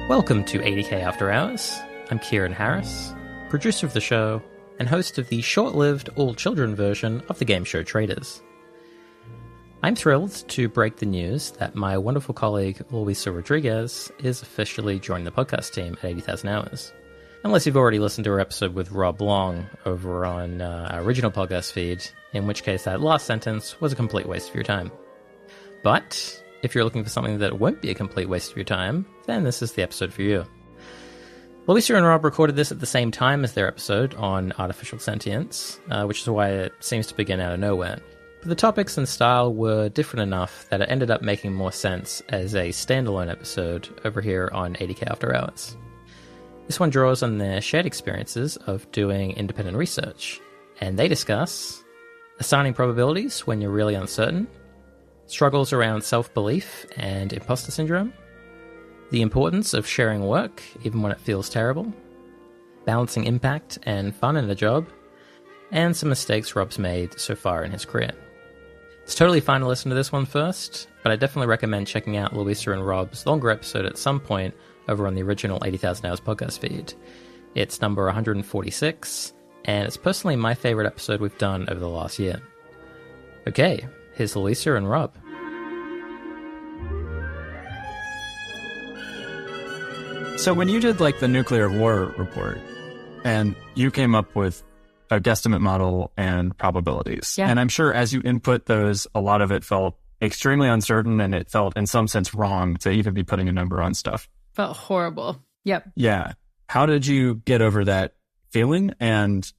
Welcome to 80K After Hours. I'm Keiran Harris, producer of the show and host of the short-lived all-children version of the game show Traders. I'm thrilled to break the news that my wonderful colleague Luisa Rodriguez is officially joining the podcast team at 80,000 Hours. Unless you've already listened to our episode with Rob Long over on our original podcast feed, in which case that last sentence was a complete waste of your time. But if you're looking for something that won't be a complete waste of your time, then this is the episode for you. Luisa and Rob recorded this at the same time as their episode on artificial sentience, which is why it seems to begin out of nowhere. But the topics and style were different enough that it ended up making more sense as a standalone episode over here on 80K After Hours. This one draws on their shared experiences of doing independent research, and they discuss assigning probabilities when you're really uncertain, struggles around self-belief and imposter syndrome, the importance of sharing work even when it feels terrible, balancing impact and fun in a job, and some mistakes Rob's made so far in his career. It's totally fine to listen to this one first, but I definitely recommend checking out Luisa and Rob's longer episode at some point over on the original 80,000 Hours podcast feed. It's number 146, and it's personally my favorite episode we've done over the last year. Okay, here's Luisa and Rob. So when you did the nuclear war report, and you came up with a guesstimate model and probabilities. Yeah. And I'm sure as you input those, a lot of it felt extremely uncertain, and it felt in some sense wrong to even be putting a number on stuff. Felt horrible. Yep. Yeah. How did you get over that feeling? And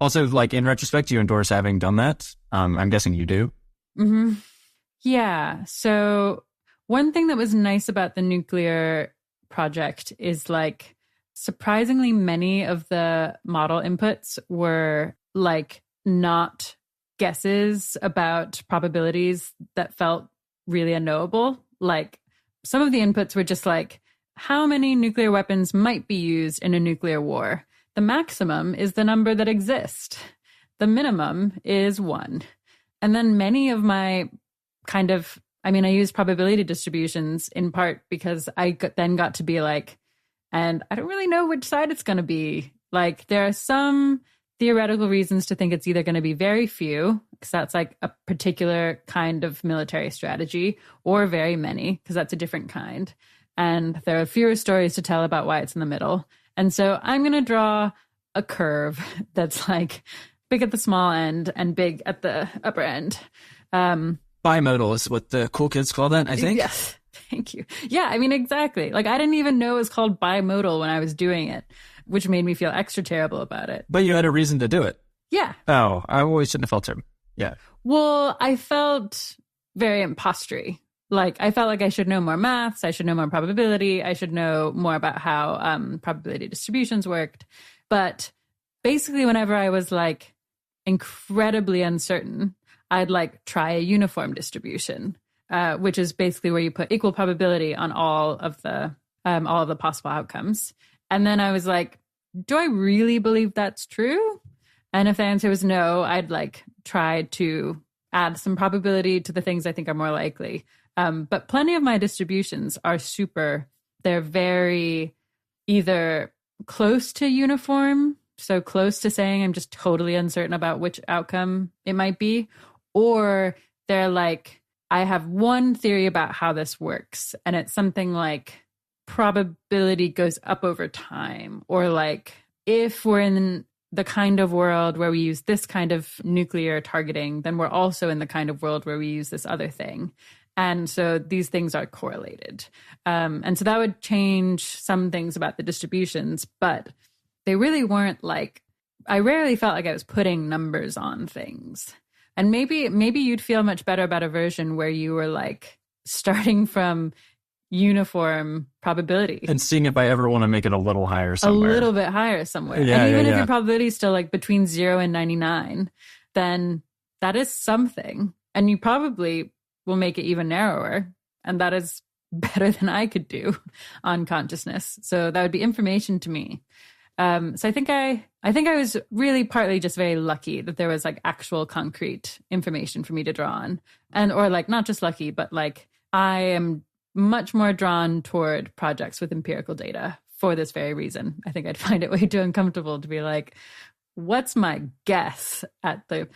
also, in retrospect, do you endorse having done that? I'm guessing you do. Mm-hmm. Yeah. So one thing that was nice about the nuclear project is surprisingly many of the model inputs were not guesses about probabilities that felt really unknowable. Some of the inputs were just how many nuclear weapons might be used in a nuclear war. The maximum is the number that exists. The minimum is 1. And then many of my I used probability distributions in part because I then got to be and I don't really know which side it's going to be. There are some theoretical reasons to think it's either going to be very few, because that's a particular kind of military strategy, or very many, because that's a different kind. And there are fewer stories to tell about why it's in the middle. And so I'm going to draw a curve that's big at the small end and big at the upper end. Bimodal is what the cool kids call that, I think. Yes. Thank you. Yeah, exactly. I didn't even know it was called bimodal when I was doing it, which made me feel extra terrible about it. But you had a reason to do it. Yeah. Oh, I always shouldn't have felt terrible. Yeah. Well, I felt very impostery. I felt I should know more maths, I should know more probability, I should know more about how probability distributions worked. But basically, whenever I was incredibly uncertain, I'd try a uniform distribution, which is basically where you put equal probability on all of the possible outcomes. And then I was do I really believe that's true? And if the answer was no, I'd try to add some probability to the things I think are more likely. But plenty of my distributions are they're very either close to uniform, so close to saying I'm just totally uncertain about which outcome it might be, or they're I have one theory about how this works, and it's something probability goes up over time, or if we're in the kind of world where we use this kind of nuclear targeting, then we're also in the kind of world where we use this other thing. And so these things are correlated. And so that would change some things about the distributions, but they really weren't I rarely felt I was putting numbers on things. And maybe you'd feel much better about a version where you were starting from uniform probability and seeing if I ever want to make it a little higher somewhere. A little bit higher somewhere. Yeah, and even yeah, if yeah. your probability is still between 0 and 99, then that is something. And you probably will make it even narrower. And that is better than I could do on consciousness. So that would be information to me. So I think I was really partly just very lucky that there was actual concrete information for me to draw on, or not just lucky, but I am much more drawn toward projects with empirical data for this very reason. I think I'd find it way too uncomfortable to be like, what's my guess at the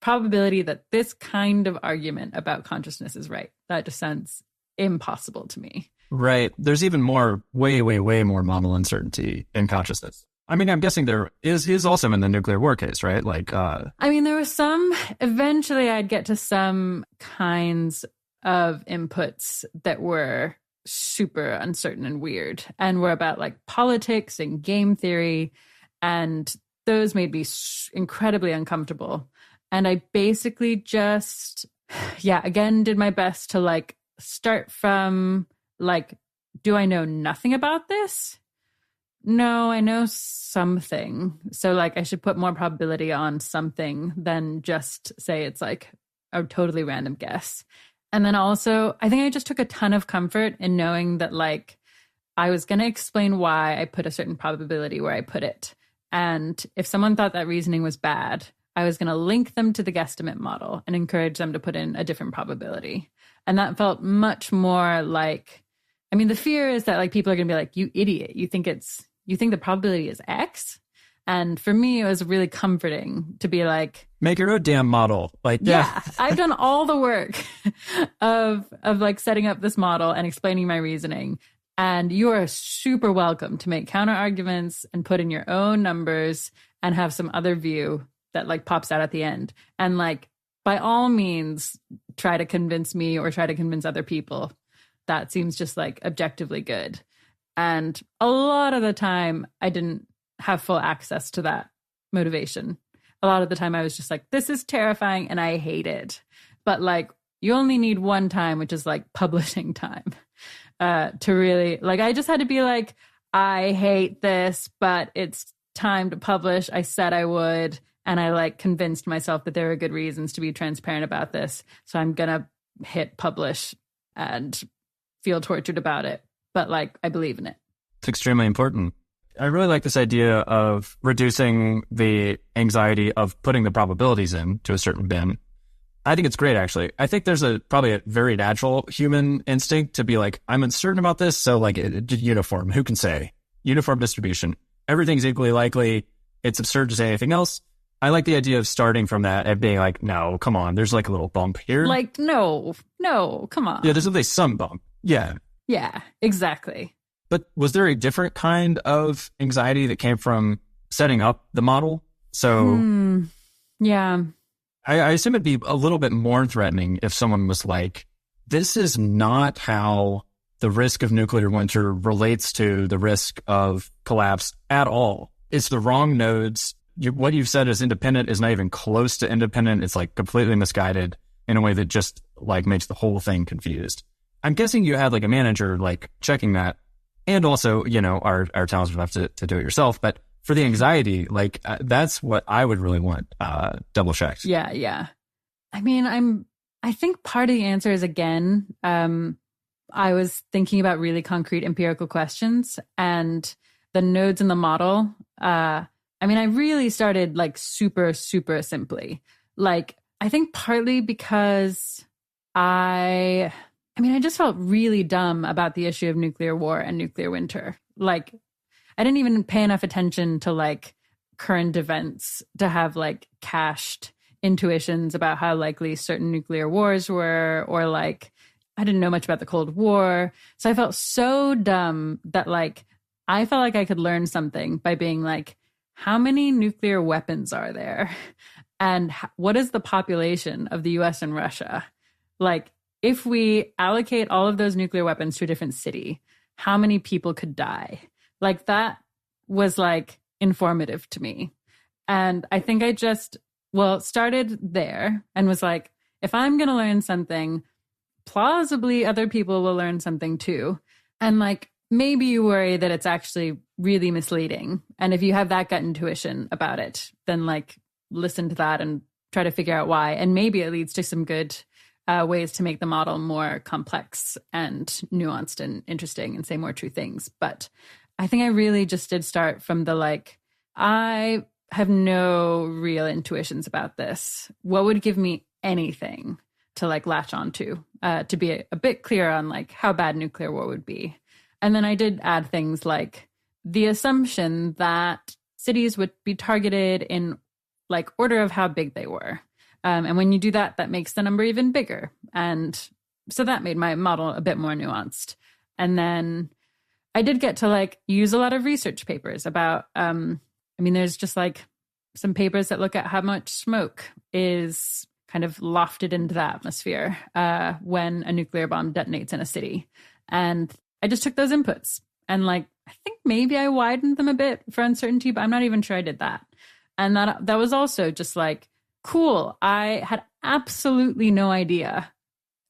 probability that this kind of argument about consciousness is right? That just sounds impossible to me. Right. There's even more, way more model uncertainty in consciousness. I mean, I'm guessing there is also in the nuclear war case, right? Like, I mean, there was some, eventually I'd get to some kinds of inputs that were super uncertain and weird and were about like politics and game theory. And those made me incredibly uncomfortable. And I basically just, again, did my best to like start from like, do I know nothing about this? No, I know something. So like I should put more probability on something than just say it's like a totally random guess. And then also, I think I just took a ton of comfort in knowing that like I was going to explain why I put a certain probability where I put it. And if someone thought that reasoning was bad, I was going to link them to the guesstimate model and encourage them to put in a different probability. And that felt much more like, I mean, the fear is that like people are going to be like, you idiot, you think the probability is X? And for me, it was really comforting to be like, make your own damn model. Like, yeah, I've done all the work of like setting up this model and explaining my reasoning. And you are super welcome to make counter arguments and put in your own numbers and have some other view that like pops out at the end. And like, by all means, try to convince me or try to convince other people. That seems just like objectively good. And a lot of the time, I didn't have full access to that motivation. A lot of the time, I was just like, this is terrifying and I hate it. But like, you only need one time, which is like publishing time, to really, like, I just had to be like, I hate this, but it's time to publish. I said I would. And I like convinced myself that there were good reasons to be transparent about this. So I'm going to hit publish and feel tortured about it. But like, I believe in it. It's extremely important. I really like this idea of reducing the anxiety of putting the probabilities in to a certain bin. I think it's great, actually. I think there's probably a very natural human instinct to be like, I'm uncertain about this. So like uniform, who can say? Uniform distribution. Everything's equally likely. It's absurd to say anything else. I like the idea of starting from that and being like, no, come on. There's like a little bump here. Like, no, come on. Yeah, there's at least some bump. Yeah. Yeah, exactly. But was there a different kind of anxiety that came from setting up the model? So yeah, I assume it'd be a little bit more threatening if someone was like, this is not how the risk of nuclear winter relates to the risk of collapse at all. It's the wrong nodes. What you've said is independent is not even close to independent. It's like completely misguided in a way that just like makes the whole thing confused. I'm guessing you had like a manager like checking that. And also, you know, our talents would have to do it yourself. But for the anxiety, like that's what I would really want double checked. Yeah. I mean, I think part of the answer is, again, I was thinking about really concrete empirical questions and the nodes in the model. I mean, I really started like super, super simply. Like, I think partly because I just felt really dumb about the issue of nuclear war and nuclear winter. Like, I didn't even pay enough attention to like current events to have like cached intuitions about how likely certain nuclear wars were, or like, I didn't know much about the Cold War. So I felt so dumb that like, I felt like I could learn something by being like, how many nuclear weapons are there? And what is the population of the US and Russia? Like, if we allocate all of those nuclear weapons to a different city, how many people could die? Like, that was like informative to me. And I think I just, started there and was like, if I'm going to learn something, plausibly other people will learn something too. And like, maybe you worry that it's actually really misleading. And if you have that gut intuition about it, then like listen to that and try to figure out why. And maybe it leads to some good ways to make the model more complex and nuanced and interesting and say more true things. But I think I really just did start from the like, I have no real intuitions about this. What would give me anything to like latch onto to be a bit clear on like how bad nuclear war would be. And then I did add things like the assumption that cities would be targeted in like order of how big they were. And when you do that, that makes the number even bigger. And so that made my model a bit more nuanced. And then I did get to like use a lot of research papers about, there's just like some papers that look at how much smoke is kind of lofted into the atmosphere when a nuclear bomb detonates in a city. And I just took those inputs and like, I think maybe I widened them a bit for uncertainty, but I'm not even sure I did that. And that was also just like, cool. I had absolutely no idea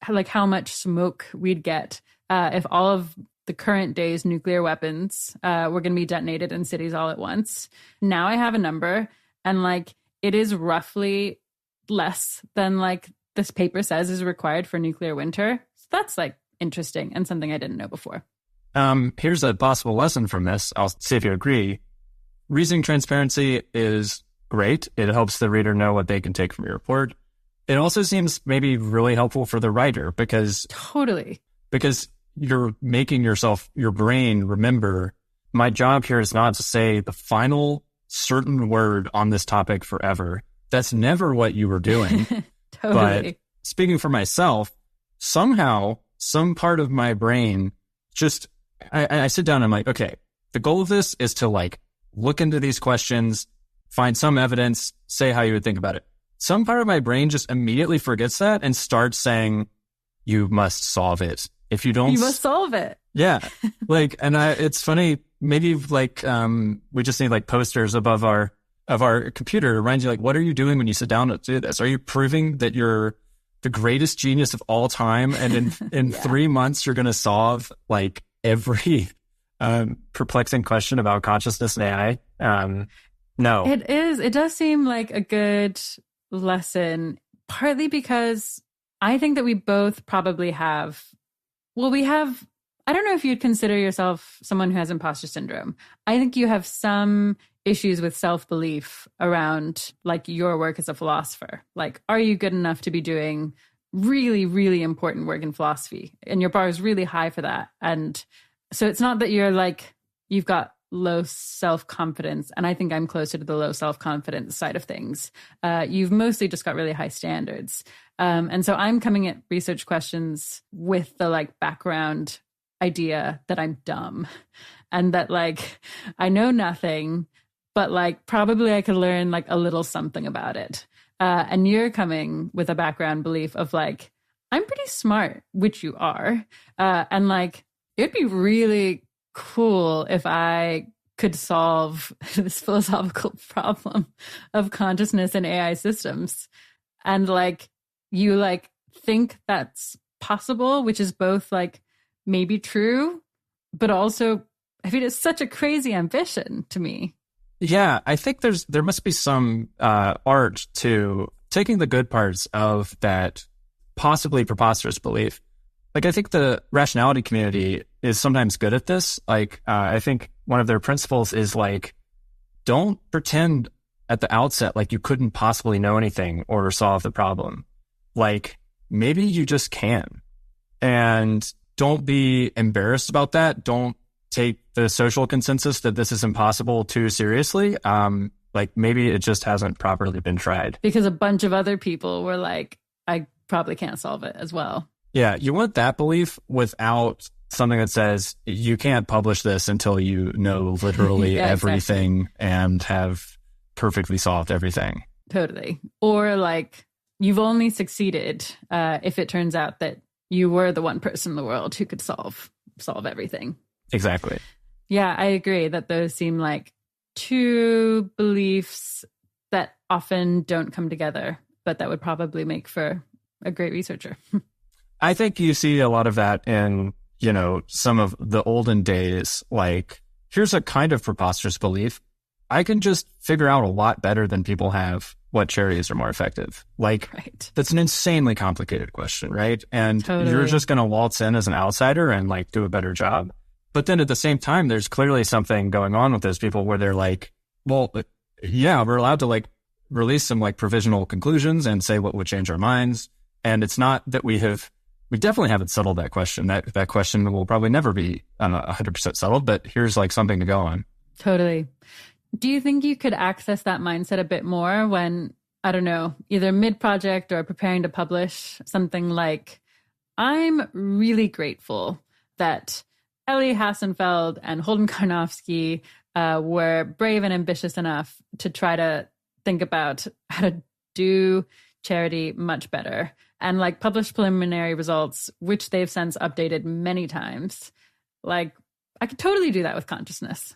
like how much smoke we'd get if all of the current day's nuclear weapons were going to be detonated in cities all at once. Now I have a number, and like it is roughly less than like this paper says is required for nuclear winter. So that's like interesting and something I didn't know before. Here's a possible lesson from this. I'll see if you agree. Reasoning transparency is great. It helps the reader know what they can take from your report. It also seems maybe really helpful for the writer because you're making your brain remember, my job here is not to say the final certain word on this topic forever. That's never what you were doing. Totally. But speaking for myself, somehow some part of my brain just, I sit down and I'm like, okay, the goal of this is to like look into these questions, find some evidence, say how you would think about it. Some part of my brain just immediately forgets that and starts saying, you must solve it. If you don't, you must solve it. Yeah. Like, and it's funny, maybe like, we just need like posters above our computer to remind you, like, what are you doing when you sit down to do this? Are you proving that you're the greatest genius of all time? And in 3 months, you're going to solve like every, perplexing question about consciousness and AI. No, it is. It does seem like a good lesson, partly because I think that we both probably have, I don't know if you'd consider yourself someone who has imposter syndrome. I think you have some issues with self-belief around like your work as a philosopher. Like, are you good enough to be doing really, really important work in philosophy? And your bar is really high for that. And so it's not that you're like, you've got low self-confidence. And I think I'm closer to the low self-confidence side of things. You've mostly just got really high standards. And so I'm coming at research questions with the like background idea that I'm dumb and that like I know nothing, but like probably I could learn like a little something about it. And you're coming with a background belief of like, I'm pretty smart, which you are. And like, it'd be really cool if I could solve this philosophical problem of consciousness in AI systems. And like, you like think that's possible, which is both like maybe true, but also, I mean, it's such a crazy ambition to me. Yeah, I think there must be some art to taking the good parts of that possibly preposterous belief. Like, I think the rationality community is sometimes good at this. Like, I think one of their principles is like, don't pretend at the outset like you couldn't possibly know anything or solve the problem. Like, maybe you just can. And don't be embarrassed about that. Don't take the social consensus that this is impossible too seriously. Like, maybe it just hasn't properly been tried. Because a bunch of other people were like, I probably can't solve it as well. Yeah, you want that belief without something that says you can't publish this until you know literally everything exactly. And have perfectly solved everything. Totally. Or like, you've only succeeded if it turns out that you were the one person in the world who could solve everything. Exactly. Yeah, I agree that those seem like two beliefs that often don't come together, but that would probably make for a great researcher. I think you see a lot of that in, some of the olden days. Like, here's a kind of preposterous belief. I can just figure out a lot better than people have what cherries are more effective. Like, right. That's an insanely complicated question, right? And totally. You're just going to waltz in as an outsider and like do a better job. But then at the same time, there's clearly something going on with those people where they're like, well, yeah, we're allowed to like release some like provisional conclusions and say what would change our minds. And it's not that we definitely haven't settled that question. That question will probably never be 100% settled, but here's like something to go on. Totally. Do you think you could access that mindset a bit more when, I don't know, either mid-project or preparing to publish something like, I'm really grateful that Ellie Hassenfeld and Holden Karnofsky were brave and ambitious enough to try to think about how to do charity much better and like publish preliminary results, which they've since updated many times. Like, I could totally do that with consciousness.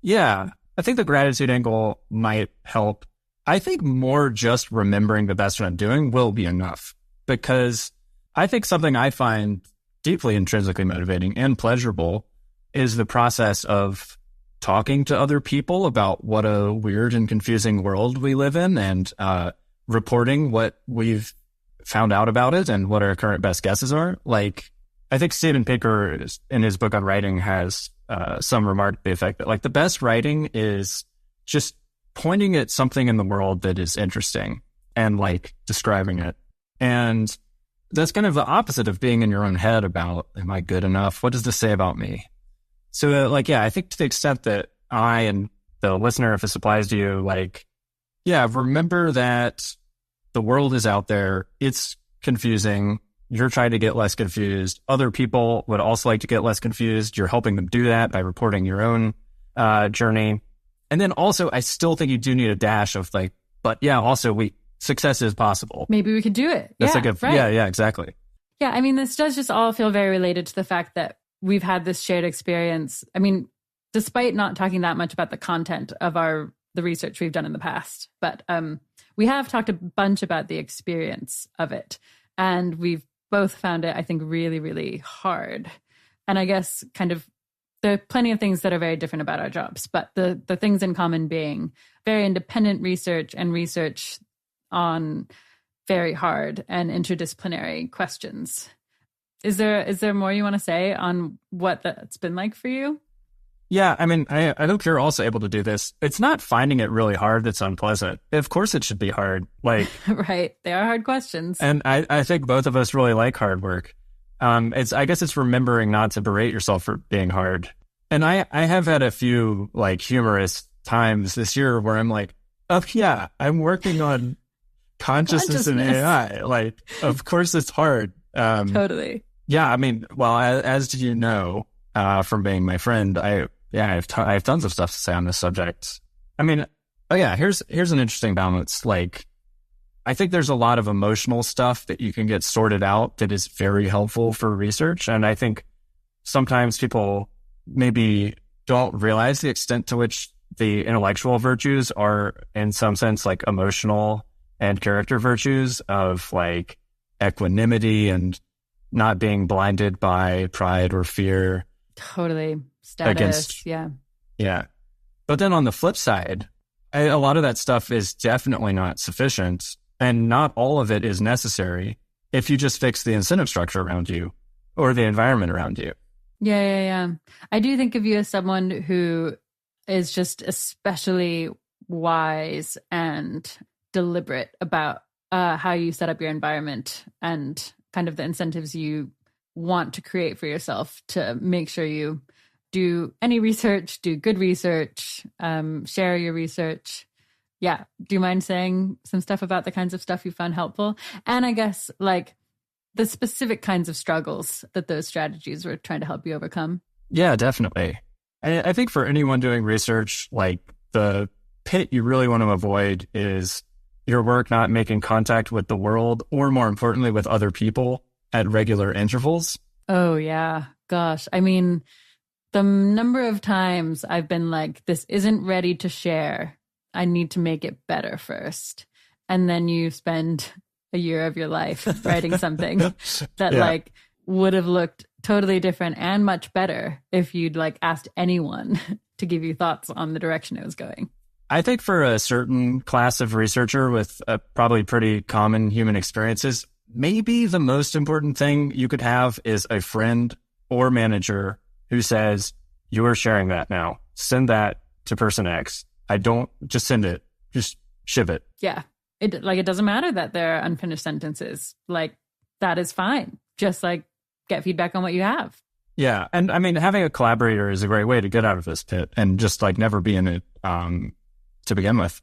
Yeah, I think the gratitude angle might help. I think more just remembering the best what I'm doing will be enough, because I think something I find deeply intrinsically motivating and pleasurable is the process of talking to other people about what a weird and confusing world we live in, and reporting what we've found out about it and what our current best guesses are. Like, I think Steven Pinker in his book on writing has some remark to the effect that like the best writing is just pointing at something in the world that is interesting and like describing it. And that's kind of the opposite of being in your own head about, am I good enough? What does this say about me? So like, yeah, I think to the extent that I and the listener, if this applies to you, like, yeah, remember that the world is out there. It's confusing. You're trying to get less confused. Other people would also like to get less confused. You're helping them do that by reporting your own journey. And then also, I still think you do need a dash of like, but yeah, also success is possible. Maybe we could do it. That's yeah, right. Yeah, exactly. Yeah, I mean, this does just all feel very related to the fact that we've had this shared experience. I mean, despite not talking that much about the content of the research we've done in the past, but we have talked a bunch about the experience of it. And we've both found it, I think, really, really hard. And I guess kind of there are plenty of things that are very different about our jobs, but the things in common being very independent research and research on very hard and interdisciplinary questions. Is there more you want to say on what that's been like for you? Yeah, I mean, I hope you're also able to do this. It's not finding it really hard that's unpleasant. Of course it should be hard. Like, right. They are hard questions. And I think both of us really like hard work. I guess it's remembering not to berate yourself for being hard. And I have had a few like humorous times this year where I'm like, oh yeah, I'm working on consciousness and AI. Like, of course it's hard. Totally. Yeah, I mean, well, as you know, from being my friend, I have tons of stuff to say on this subject. I mean, oh yeah, here's an interesting balance. Like, I think there's a lot of emotional stuff that you can get sorted out that is very helpful for research. And I think sometimes people maybe don't realize the extent to which the intellectual virtues are in some sense like emotional and character virtues of like equanimity and not being blinded by pride or fear. Totally. Status. Yeah. But then on the flip side, a lot of that stuff is definitely not sufficient, and not all of it is necessary if you just fix the incentive structure around you or the environment around you. Yeah. I do think of you as someone who is just especially wise and deliberate about how you set up your environment and kind of the incentives you want to create for yourself to make sure you do any research, do good research, share your research. Yeah. Do you mind saying some stuff about the kinds of stuff you found helpful? And I guess like the specific kinds of struggles that those strategies were trying to help you overcome? Yeah, definitely. I think for anyone doing research, like the pit you really want to avoid is your work not making contact with the world, or more importantly, with other people at regular intervals. Oh, yeah. Gosh. I mean, the number of times I've been like, this isn't ready to share. I need to make it better first. And then you spend a year of your life writing something that like would have looked totally different and much better if you'd like asked anyone to give you thoughts on the direction it was going. I think for a certain class of researcher with probably pretty common human experiences, maybe the most important thing you could have is a friend or manager who says, you are sharing that now. Send that to person X. Just send it. Just ship it. Yeah. it doesn't matter that there are unfinished sentences. Like, that is fine. Just like get feedback on what you have. Yeah. And I mean, having a collaborator is a great way to get out of this pit and just like never be in it to begin with.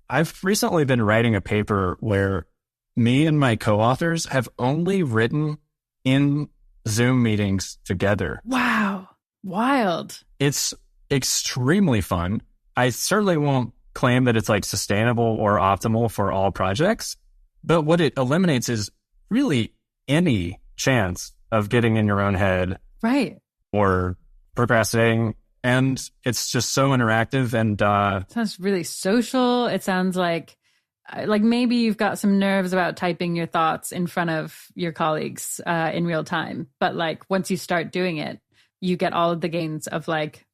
I've recently been writing a paper where me and my co-authors have only written in Zoom meetings together. Wow. Wild. It's extremely fun. I certainly won't claim that it's like sustainable or optimal for all projects, but what it eliminates is really any chance of getting in your own head. Right. Or procrastinating. And it's just so interactive and it sounds really social. It sounds like maybe you've got some nerves about typing your thoughts in front of your colleagues in real time. But like once you start doing it, you get all of the gains of like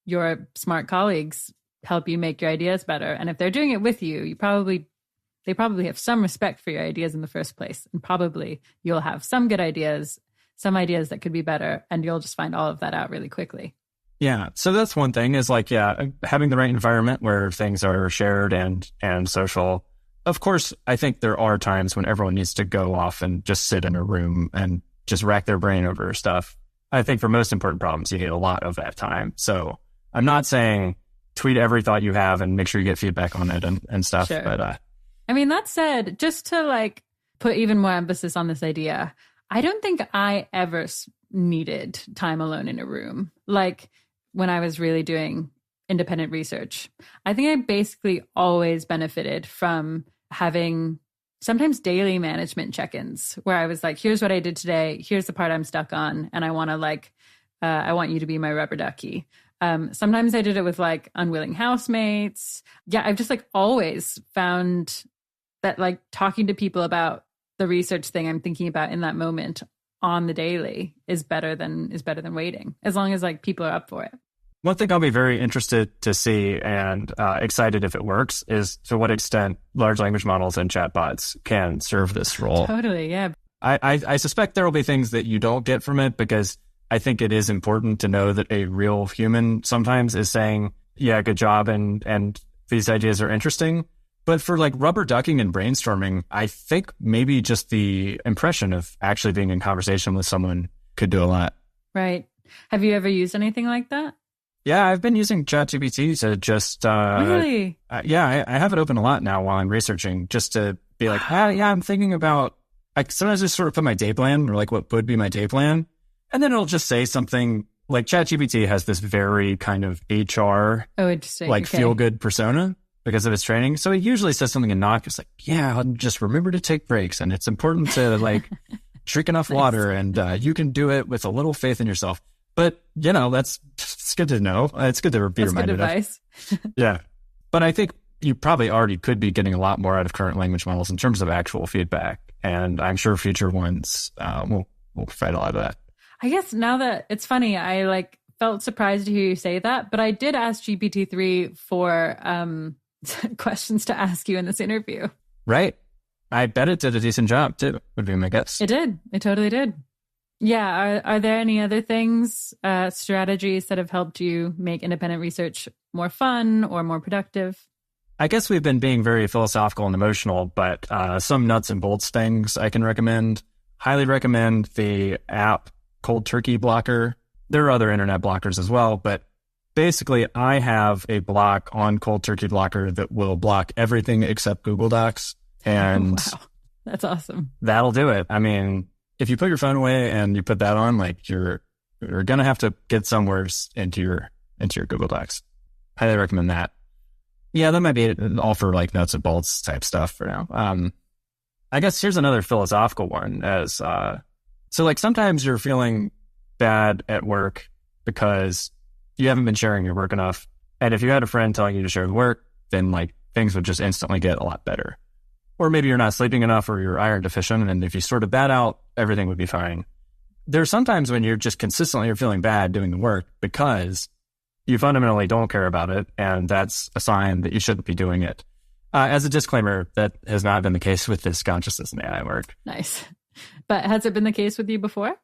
your smart colleagues help you make your ideas better. And if they're doing it with you, they probably have some respect for your ideas in the first place. And probably you'll have some good ideas, some ideas that could be better, and you'll just find all of that out really quickly. Yeah. So that's one thing is like, yeah, having the right environment where things are shared and social. Of course, I think there are times when everyone needs to go off and just sit in a room and just rack their brain over stuff. I think for most important problems, you need a lot of that time. So I'm not saying tweet every thought you have and make sure you get feedback on it and stuff. Sure. But I mean, that said, just to like put even more emphasis on this idea, I don't think I ever needed time alone in a room. Like when I was really doing independent research, I think I basically always benefited from having sometimes daily management check-ins where I was like, here's what I did today. Here's the part I'm stuck on. And I want to I want you to be my rubber ducky. Sometimes I did it with like unwilling housemates. Yeah, I've just like always found that like talking to people about the research thing I'm thinking about in that moment on the daily is better than waiting, as long as like people are up for it. One thing I'll be very interested to see and excited if it works is to what extent large language models and chatbots can serve this role. Totally, yeah. I suspect there will be things that you don't get from it because I think it is important to know that a real human sometimes is saying, yeah, good job, and these ideas are interesting. But for like rubber ducking and brainstorming, I think maybe just the impression of actually being in conversation with someone could do a lot. Right. Have you ever used anything like that? Yeah, I've been using ChatGPT to just... Really? Yeah, I have it open a lot now while I'm researching, just to be like, yeah, I'm thinking about... I sometimes just sort of put my day plan, or like what would be my day plan, and then it'll just say something... Like ChatGPT has this very kind of HR, interesting, like feel-good persona because of its training. So it usually says something innocuous like, yeah, just remember to take breaks, and it's important to like drink enough water, and you can do it with a little faith in yourself. But, you know, it's good to know. It's good to be reminded good advice. of. Yeah. But I think you probably already could be getting a lot more out of current language models in terms of actual feedback. And I'm sure future ones will provide a lot of that. I guess now that it's funny, I like felt surprised to hear you say that, but I did ask GPT-3 for questions to ask you in this interview. Right. I bet it did a decent job too, would be my guess. It did. It totally did. Yeah. Are there any other things, strategies that have helped you make independent research more fun or more productive? I guess we've been being very philosophical and emotional, but some nuts and bolts things I can recommend. Highly recommend the app Cold Turkey Blocker. There are other internet blockers as well, but basically I have a block on Cold Turkey Blocker that will block everything except Google Docs. And wow, that's awesome. That'll do it. I mean, if you put your phone away and you put that on, like you're going to have to get somewhere into your Google Docs. Highly recommend that. Yeah, that might be all for like nuts and bolts type stuff for now. I guess here's another philosophical one so like sometimes you're feeling bad at work because you haven't been sharing your work enough. And if you had a friend telling you to share the work, then like things would just instantly get a lot better. Or maybe you're not sleeping enough or you're iron deficient. And if you sorted that out, everything would be fine. There's sometimes when you're just consistently feeling bad doing the work because you fundamentally don't care about it. And that's a sign that you shouldn't be doing it. As a disclaimer, that has not been the case with this consciousness and AI work. Nice. But has it been the case with you before?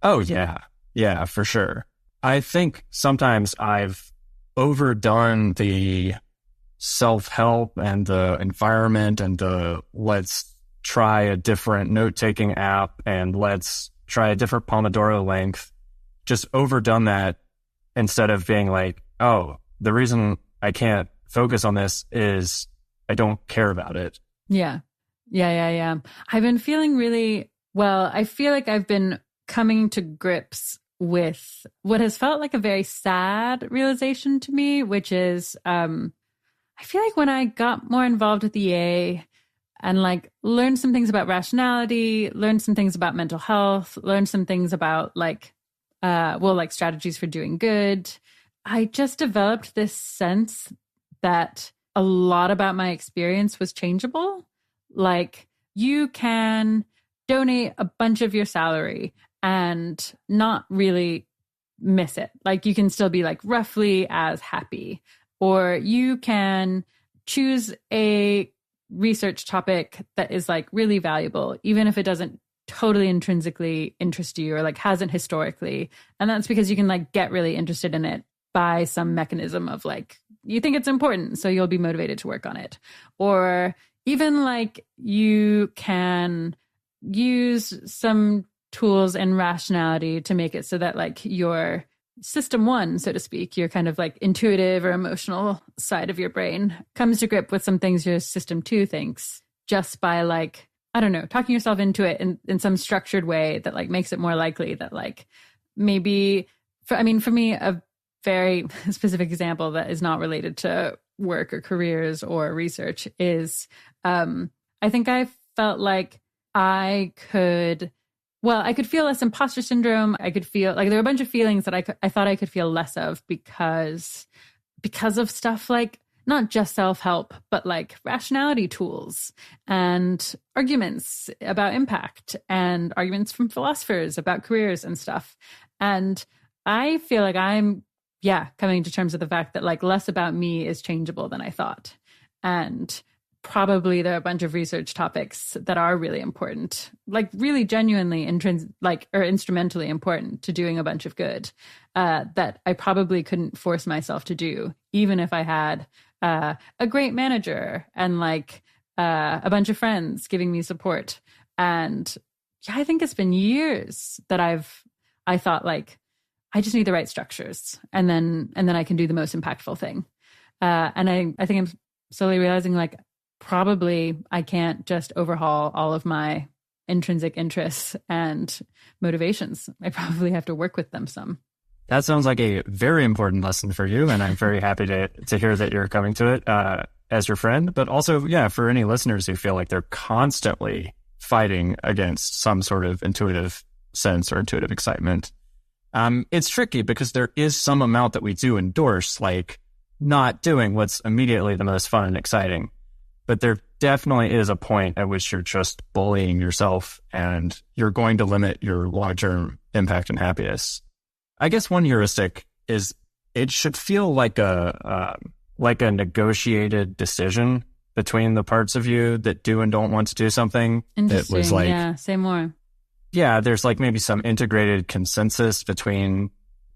Oh, yeah. Yeah, for sure. I think sometimes I've overdone the self-help and the environment and the let's try a different note-taking app and let's try a different Pomodoro length, just overdone that instead of being like, oh, the reason I can't focus on this is I don't care about it. Yeah. I've been feeling really well. I feel like I've been coming to grips with what has felt like a very sad realization to me, which is I feel like when I got more involved with EA and like learned some things about rationality, learned some things about mental health, learned some things about like strategies for doing good, I just developed this sense that a lot about my experience was changeable. Like you can donate a bunch of your salary and not really miss it. Like you can still be like roughly as happy, or you can choose a research topic that is like really valuable, even if it doesn't totally intrinsically interest you or like hasn't historically. And that's because you can like get really interested in it by some mechanism of like, you think it's important, so you'll be motivated to work on it. Or even like you can use some tools and rationality to make it so that like your system one, so to speak, your kind of like intuitive or emotional side of your brain comes to grip with some things your system two thinks just by like, I don't know, talking yourself into it in some structured way that like makes it more likely that like maybe, for me, a very specific example that is not related to work or careers or research is I think I felt like I could feel less imposter syndrome. I could feel like there were a bunch of feelings that I thought I could feel less of because of stuff like not just self-help, but like rationality tools and arguments about impact and arguments from philosophers about careers and stuff. And I feel like I'm, coming to terms with the fact that like less about me is changeable than I thought. And probably there are a bunch of research topics that are really important, like really genuinely instrumentally important to doing a bunch of good, that I probably couldn't force myself to do, even if I had a great manager and like a bunch of friends giving me support. And I think it's been years that I thought like, I just need the right structures and then I can do the most impactful thing. And I think I'm slowly realizing like, probably I can't just overhaul all of my intrinsic interests and motivations. I probably have to work with them some. That sounds like a very important lesson for you, and I'm very happy to hear that you're coming to it as your friend. But also, for any listeners who feel like they're constantly fighting against some sort of intuitive sense or intuitive excitement, it's tricky because there is some amount that we do endorse, like not doing what's immediately the most fun and exciting. But there definitely is a point at which you're just bullying yourself and you're going to limit your long-term impact and happiness. I guess one heuristic is it should feel like a negotiated decision between the parts of you that do and don't want to do something. It was like, say more. Yeah, there's like maybe some integrated consensus between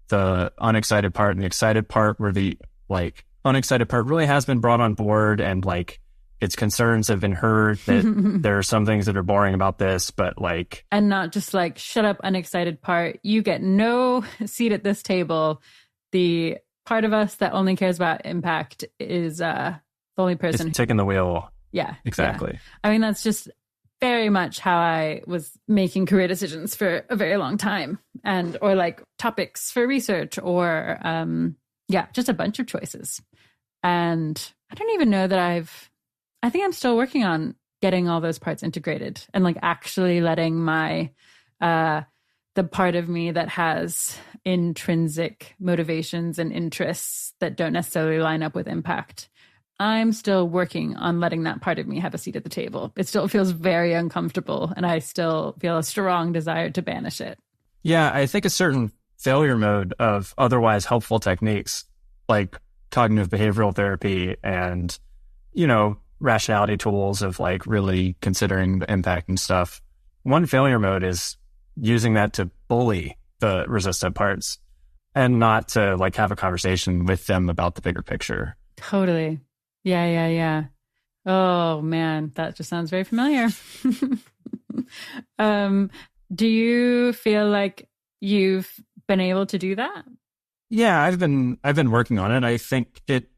the unexcited part and the excited part, where the like unexcited part really has been brought on board and like its concerns have been heard, that there are some things that are boring about this, but like... And not just like, shut up, unexcited part. You get no seat at this table. The part of us that only cares about impact is the only person... It's taking the wheel. Yeah. Exactly. Yeah. I mean, that's just very much how I was making career decisions for a very long time. Or like topics for research or, just a bunch of choices. And I don't even know that I think I'm still working on getting all those parts integrated and like actually letting my, the part of me that has intrinsic motivations and interests that don't necessarily line up with impact. I'm still working on letting that part of me have a seat at the table. It still feels very uncomfortable and I still feel a strong desire to banish it. Yeah, I think a certain failure mode of otherwise helpful techniques like cognitive behavioral therapy and, rationality tools of like really considering the impact and stuff. One failure mode is using that to bully the resistant parts and not to like have a conversation with them about the bigger picture. Totally. Yeah, yeah, yeah. Oh man, that just sounds very familiar. um, do you feel like you've been able to do that? Yeah, I've been working on it. I think it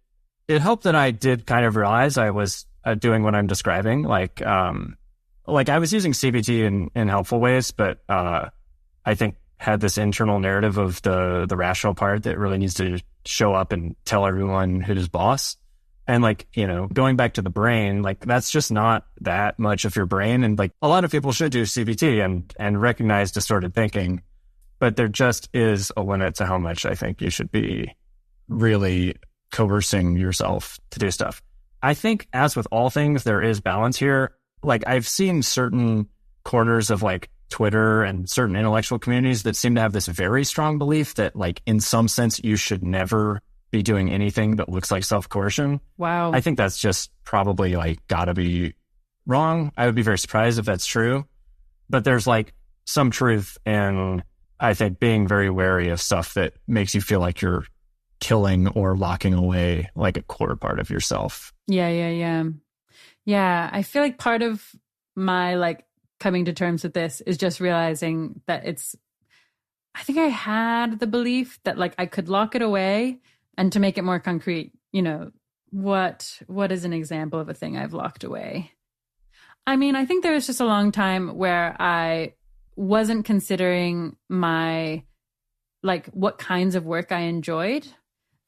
helped that I did kind of realize I was doing what I'm describing. Like I was using CBT in helpful ways, but I think had this internal narrative of the rational part that really needs to show up and tell everyone who's boss. And like, going back to the brain, like that's just not that much of your brain. And like a lot of people should do CBT and recognize distorted thinking, but there just is a limit to how much I think you should be really coercing yourself to do stuff. I think as with all things, there is balance here. Like I've seen certain corners of like Twitter and certain intellectual communities that seem to have this very strong belief that like in some sense you should never be doing anything that looks like self-coercion. Wow. I think that's just probably like gotta be wrong. I would be very surprised if that's true. But there's like some truth in, I think, being very wary of stuff that makes you feel like you're killing or locking away like a core part of yourself. Yeah, yeah, yeah. Yeah, I feel like part of my like coming to terms with this is just realizing that I think I had the belief that like I could lock it away. And to make it more concrete, what is an example of a thing I've locked away? I mean, I think there was just a long time where I wasn't considering what kinds of work I enjoyed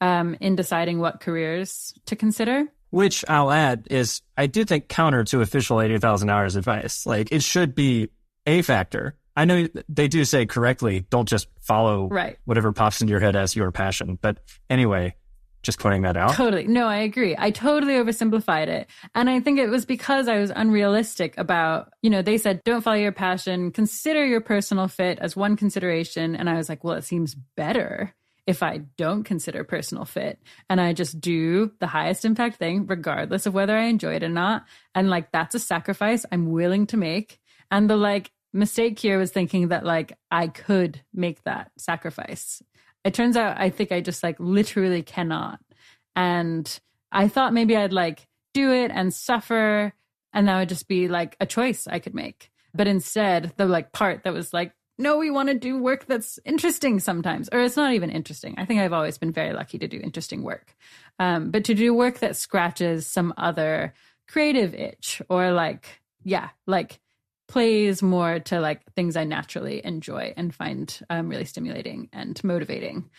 in deciding what careers to consider. Which I'll add is, I do think counter to official 80,000 hours advice. Like it should be a factor. I know they do say correctly, don't just follow whatever pops into your head as your passion. But anyway, just pointing that out. Totally. No, I agree. I totally oversimplified it. And I think it was because I was unrealistic about, they said, don't follow your passion, consider your personal fit as one consideration. And I was like, well, it seems better if I don't consider personal fit and I just do the highest impact thing, regardless of whether I enjoy it or not. And like, that's a sacrifice I'm willing to make. And the mistake here was thinking that like I could make that sacrifice. It turns out I think I just like literally cannot. And I thought maybe I'd like do it and suffer and that would just be like a choice I could make. But instead the like part that was like, no, we want to do work that's interesting sometimes, or it's not even interesting. I think I've always been very lucky to do interesting work. But to do work that scratches some other creative itch or like plays more to like things I naturally enjoy and find really stimulating and motivating.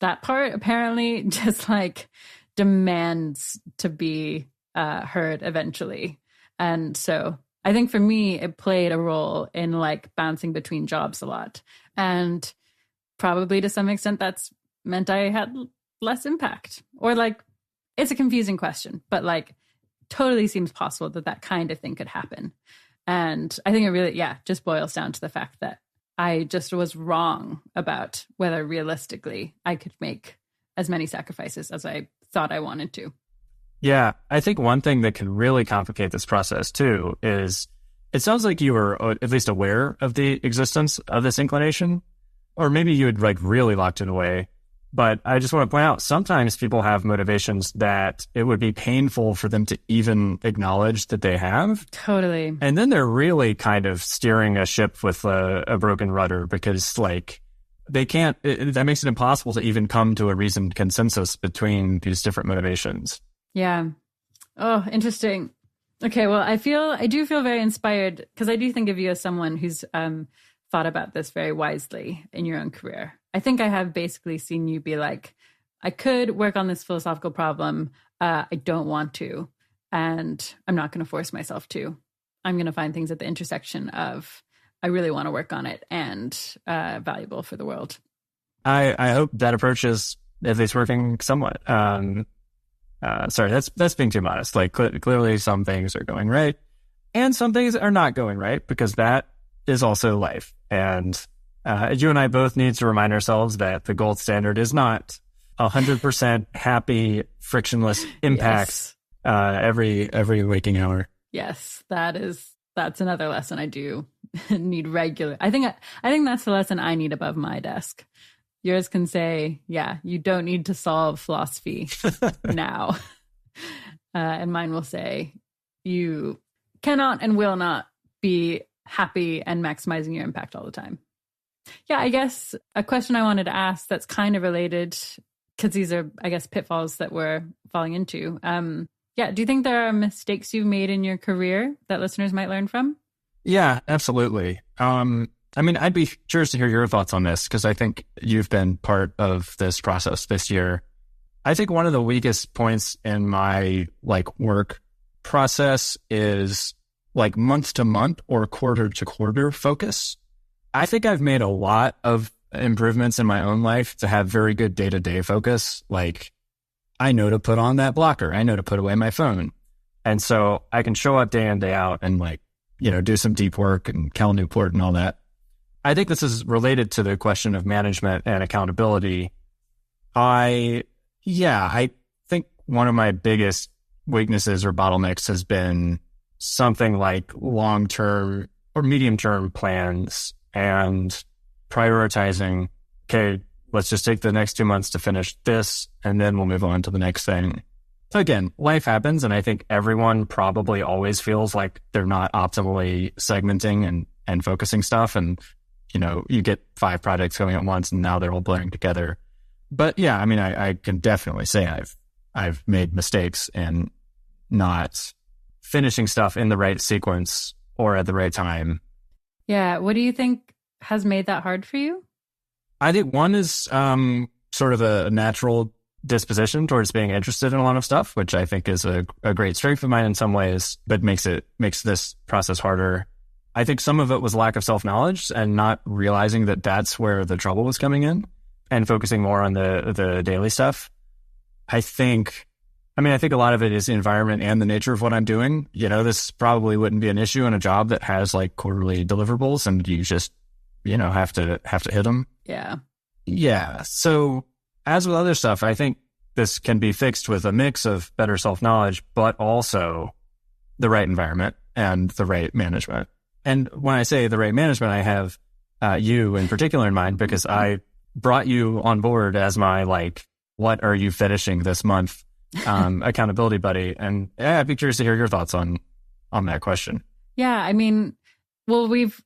That part apparently just like demands to be heard eventually. And so I think for me, it played a role in like bouncing between jobs a lot. And probably to some extent that's meant I had less impact, or like, it's a confusing question, but like totally seems possible that kind of thing could happen. And I think it really, just boils down to the fact that I just was wrong about whether realistically I could make as many sacrifices as I thought I wanted to. Yeah, I think one thing that can really complicate this process too is it sounds like you were at least aware of the existence of this inclination, or maybe you had like really locked it away. But I just want to point out, sometimes people have motivations that it would be painful for them to even acknowledge that they have. Totally. And then they're really kind of steering a ship with a broken rudder because like they can't, that makes it impossible to even come to a reasoned consensus between these different motivations. Yeah. Oh, interesting. Okay. Well, I do feel very inspired because I do think of you as someone who's thought about this very wisely in your own career. I think I have basically seen you be like, I could work on this philosophical problem. I don't want to, and I'm not going to force myself to. I'm going to find things at the intersection of I really want to work on it and valuable for the world. I hope that approach is at least working somewhat. Sorry, that's being too modest. Like clearly some things are going right and some things are not going right, because that is also life. And you and I both need to remind ourselves that the gold standard is not 100% happy, frictionless impacts every waking hour. Yes, that's another lesson I do need regular. I think that's the lesson I need above my desk. Yours can say, you don't need to solve philosophy now. and mine will say you cannot and will not be happy and maximizing your impact all the time. Yeah, I guess a question I wanted to ask that's kind of related, because these are, I guess, pitfalls that we're falling into. Yeah, do you think there are mistakes you've made in your career that listeners might learn from? Yeah, absolutely. I mean, I'd be curious to hear your thoughts on this, because I think you've been part of this process this year. I think one of the weakest points in my work process is month to month or quarter to quarter focus. I think I've made a lot of improvements in my own life to have very good day-to-day focus. I know to put on that blocker. I know to put away my phone. And so I can show up day in, day out and do some deep work and Cal Newport and all that. I think this is related to the question of management and accountability. I think one of my biggest weaknesses or bottlenecks has been something like long-term or medium-term plans and prioritizing, okay, let's just take the next 2 months to finish this, and then we'll move on to the next thing. So again, life happens, and I think everyone probably always feels like they're not optimally segmenting and focusing stuff. And, you get 5 projects going at once, and now they're all blurring together. But yeah, I mean, I can definitely say I've made mistakes in not finishing stuff in the right sequence or at the right time. Yeah. What do you think has made that hard for you? I think one is sort of a natural disposition towards being interested in a lot of stuff, which I think is a great strength of mine in some ways, but makes this process harder. I think some of it was lack of self-knowledge and not realizing that that's where the trouble was coming in and focusing more on the daily stuff. I think a lot of it is the environment and the nature of what I'm doing. This probably wouldn't be an issue in a job that has quarterly deliverables and you just, have to hit them. Yeah. Yeah. So as with other stuff, I think this can be fixed with a mix of better self-knowledge, but also the right environment and the right management. And when I say the right management, I have you in particular in mind, because I brought you on board as my, what are you finishing this month accountability buddy. And I'd be curious to hear your thoughts on that question. Yeah. I mean, well, we've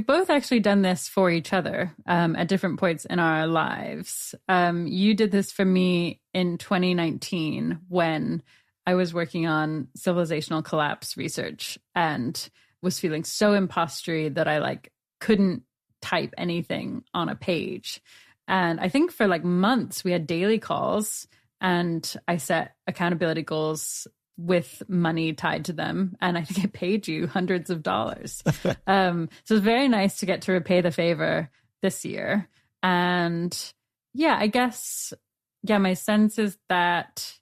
both actually done this for each other at different points in our lives. You did this for me in 2019 when I was working on civilizational collapse research and was feeling so impostery that I couldn't type anything on a page. And I think for months we had daily calls and I set accountability goals with money tied to them. And I think I paid you hundreds of dollars. So it's very nice to get to repay the favor this year. And yeah, I guess, my sense is that,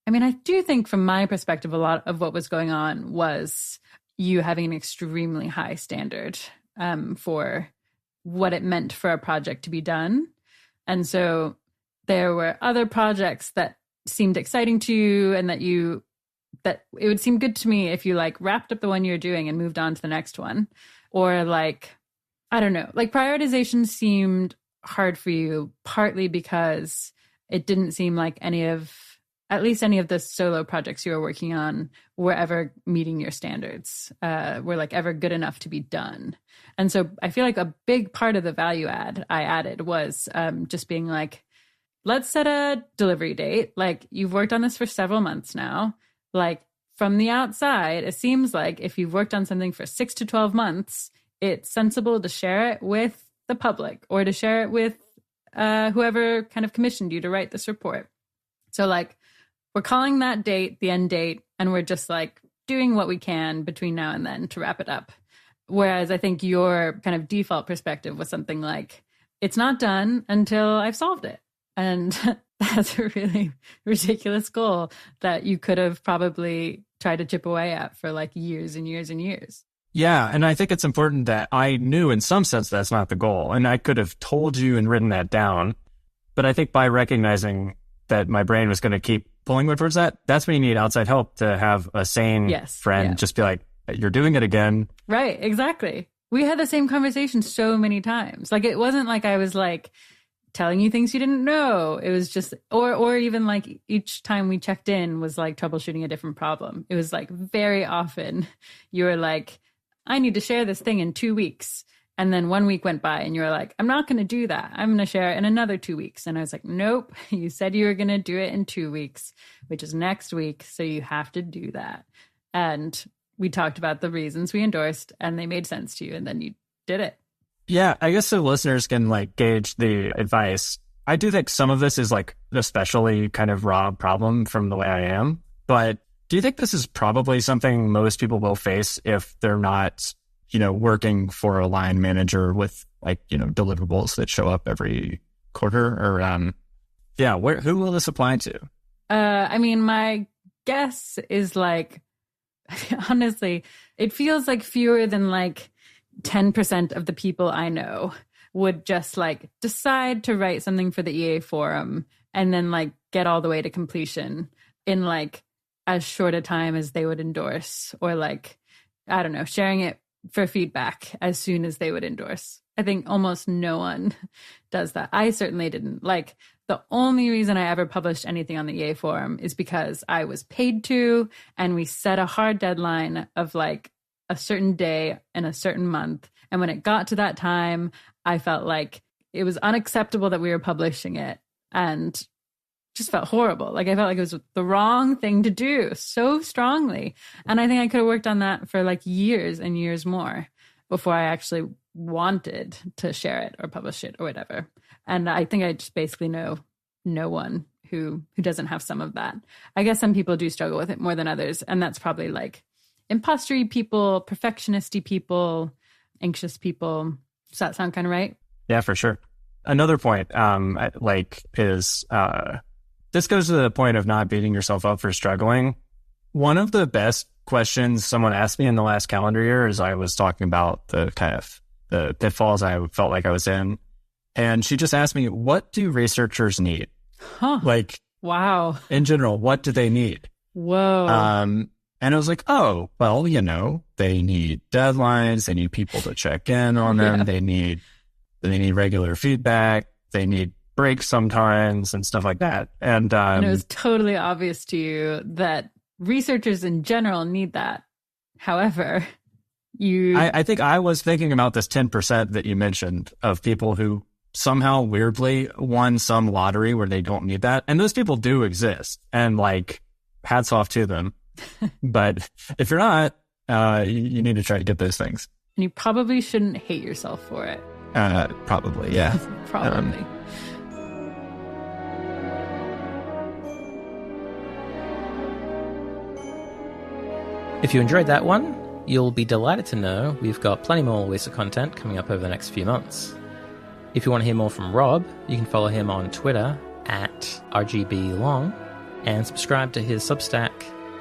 I do think from my perspective, a lot of what was going on was you having an extremely high standard for what it meant for a project to be done. And so there were other projects that seemed exciting to you and that it would seem good to me if you wrapped up the one you're doing and moved on to the next one. Or I don't know, prioritization seemed hard for you, partly because it didn't seem like any of the solo projects you were working on were ever meeting your standards, were ever good enough to be done. And so I feel like a big part of the value add I added was just being let's set a delivery date. You've worked on this for several months now. From the outside, it seems like if you've worked on something for 6 to 12 months, it's sensible to share it with the public or to share it with whoever kind of commissioned you to write this report. So we're calling that date the end date, and we're just doing what we can between now and then to wrap it up. Whereas I think your kind of default perspective was something it's not done until I've solved it. And that's a really ridiculous goal that you could have probably tried to chip away at for years and years and years. Yeah. And I think it's important that I knew in some sense that's not the goal. And I could have told you and written that down. But I think by recognizing that my brain was going to keep pulling me towards that's when you need outside help to have a sane friend just be you're doing it again. Right. Exactly. We had the same conversation so many times. It wasn't I was telling you things you didn't know. It was just, or even like each time we checked in was like troubleshooting a different problem. It was like very often you were like, I need to share this thing in 2 weeks. And then 1 week went by and you were like, I'm not going to do that. I'm going to share it in another 2 weeks. And I was like, nope, you said you were going to do it in 2 weeks, which is next week. So you have to do that. And we talked about the reasons we endorsed and they made sense to you. And then you did it. Yeah, I guess so listeners can like gauge the advice. I do think some of this is like an especially kind of raw problem from the way I am. But do you think this is probably something most people will face if they're not, working for a line manager with like, deliverables that show up every quarter? Or who will this apply to? I mean, my guess is like, honestly, it feels like fewer than like 10% of the people I know would just like decide to write something for the EA forum and then like get all the way to completion in like as short a time as they would endorse, or like, I don't know, sharing it for feedback as soon as they would endorse. I think almost no one does that. I certainly didn't. Like, the only reason I ever published anything on the EA forum is because I was paid to, and we set a hard deadline of like a certain day in a certain month. And when it got to that time, I felt like it was unacceptable that we were publishing it, and just felt horrible. Like, I felt like it was the wrong thing to do so strongly. And I think I could have worked on that for like years and years more before I actually wanted to share it or publish it or whatever. And I think I just basically know no one who doesn't have some of that. I guess some people do struggle with it more than others. And that's probably like impostery people, perfectionisty people, anxious people. Does that sound kind of right? Yeah, for sure. Another point, is this goes to the point of not beating yourself up for struggling. One of the best questions someone asked me in the last calendar year is I was talking about the kind of the pitfalls I felt like I was in. And she just asked me, what do researchers need? Huh. Like, wow. In general, what do they need? Whoa. And I was like, oh, well, they need deadlines. They need people to check in on them. Yeah. They need regular feedback. They need breaks sometimes and stuff like that. And it was totally obvious to you that researchers in general need that. However, I think I was thinking about this 10% that you mentioned of people who somehow weirdly won some lottery where they don't need that. And those people do exist. And like, hats off to them. But if you're not, you need to try to get those things. And you probably shouldn't hate yourself for it. Probably, yeah. Probably. If you enjoyed that one, you'll be delighted to know we've got plenty more Luisa content coming up over the next few months. If you want to hear more from Rob, you can follow him on Twitter at RGBLong and subscribe to his Substack,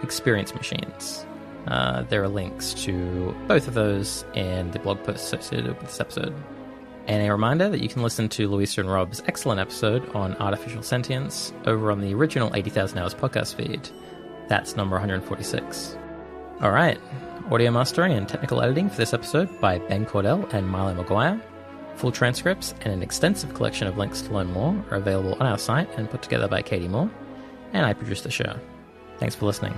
Experience Machines. There are links to both of those in the blog post associated with this episode. And a reminder that you can listen to Luisa and Rob's excellent episode on artificial sentience over on the original 80,000 Hours podcast feed. That's number 146. All right, audio mastering and technical editing for this episode by Ben Cordell and Milo Maguire. Full transcripts and an extensive collection of links to learn more are available on our site and put together by Katie Moore. And I produce the show. Thanks for listening.